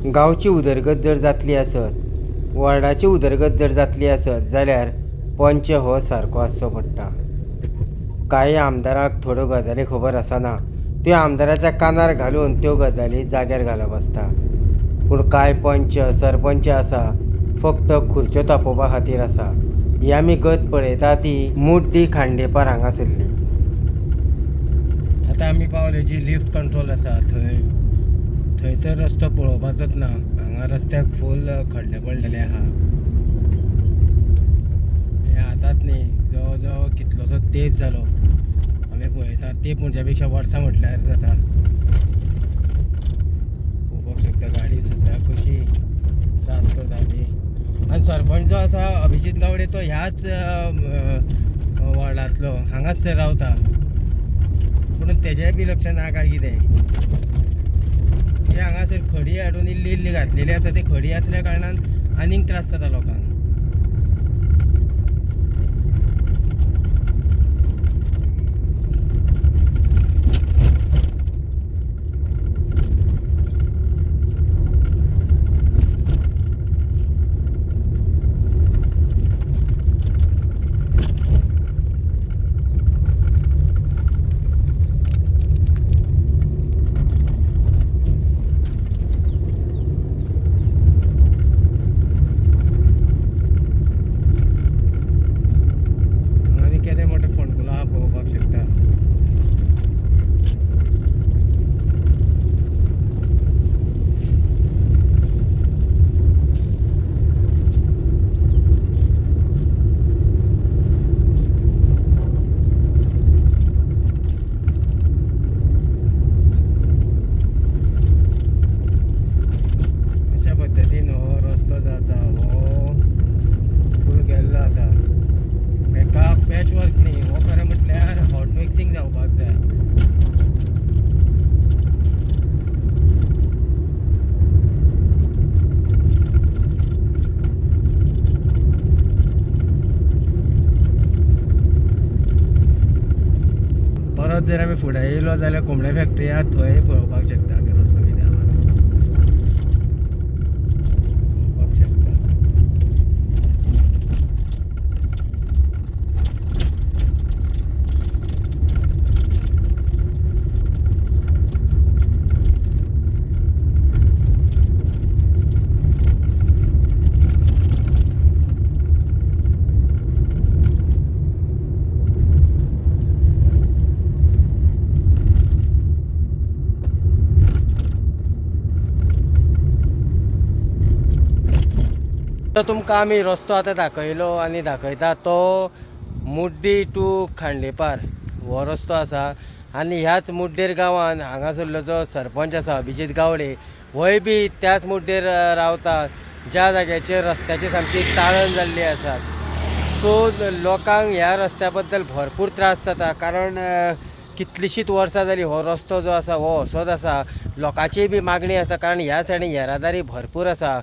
गांवची उदरगत जर जातली आसत, वॉर्डाची उदरगत जर जातली आसत जाल्यार पंच हो सारको आसचो पडटा. कांय आमदाराक थोड्यो गजाली खबर आसना, त्यो आमदाराच्या कानार घालून त्यो गजाली जाग्यार घालप आसता. पूण कांय पंच सरपंच आसा फक्त खुर्च्यो तापोवपा खातीर आसा. ही आमी गत पळयता ती मुड्डी खांडेपार हांगासरली. आतां आमी पावले जी लिफ्ट कंट्रोल आसा थंय तर रस्तो पळोवपाचोच ना. हांगा रस्त्याक फूल खड्डे पडलेले आहा. हे आतांच न्ही, जवळ जवळ कितलोसो तेंप जालो आमी पळयता. तेंप म्हणच्या पेक्षा वर्सां म्हटल्यार जाता. पळोवपाक शकता गाडी सुद्दां कशी त्रास करता आमी. आनी सरपंच जो आसा अभिजीत गावडे तो ह्याच वॉर्डांतलो, हांगाच थंय रावता. पूण तेजेंय बी लक्ष ना काय कितें. जे हांगासर खडी हाडून इल्ली इल्ली घातलेली आसा, ती खडी आसल्या कारणान आनीक त्रास जाता लोकांक. पॅच वर्क न्ही, हो खरें म्हटल्यार हॉट मिक्सिंग जावपाक जाय. परत जर आमी फुडें येयलो जाल्यार कोंबड्या फॅक्टरी आहा, थंय पळोवपाक शकता आमी रस्तो कितें आहा पळोवपाक शकता. तो तुमकां आमी रस्तो आतां दाखयलो आनी दाखयता तो मुड्डी टू खांडेपार हो रस्तो आसा. आनी ह्याच मुड्डेर गांवांत हांगासरलो जो सरपंच आसा अभिजीत गावडे होय बी त्याच मुड्डेर रावता, ज्या जाग्याचेर रस्त्याची सामकी ताळण जाल्ली आसा. सो लोकांक ह्या रस्त्या बद्दल भरपूर त्रास जाता, कारण कितलीशींच वर्सां जाली हो रस्तो जो आसा हो असोच आसा. लोकांची बी मागणी आसा, कारण ह्या सायडीन येरादारी भरपूर आसा.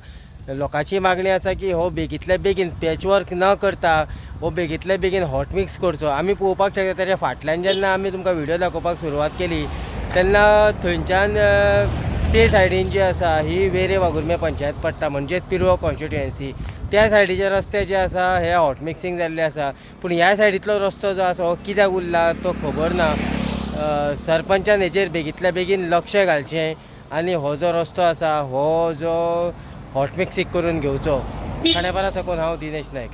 लोकांची मागणी आसा की हो बेगींतल्या बेगीन पॅच वर्क न करता हो बेगींतल्या बेगीन हॉट मिक्स करचो. आमी पळोवपाक शकता तेच्या फाटल्यान जेन्ना आमी तुमकां व्हिडिओ दाखोवपाक सुरवात केली तेन्ना थंयच्यान ते सायडीन जी आसा ही वेरे वागुर्म्या पंचायत पडटा, म्हणजेच पिरवो कॉन्स्टिट्युएन्सी. त्या सायडीचे रस्ते जे आसा हे हॉट मिक्सिंग जाल्ले आसा. पूण ह्या सायडीतलो रस्तो जो आसा हो कित्याक उरला तो खबर ना. सरपंचान हेजेर बेगींतल्या बेगीन लक्ष घालचें आनी हो जो रस्तो आसा हो जो हॉट मिक्सिंग करून घेवचो. खांडेपारा साकून हांव दिनेश नायक.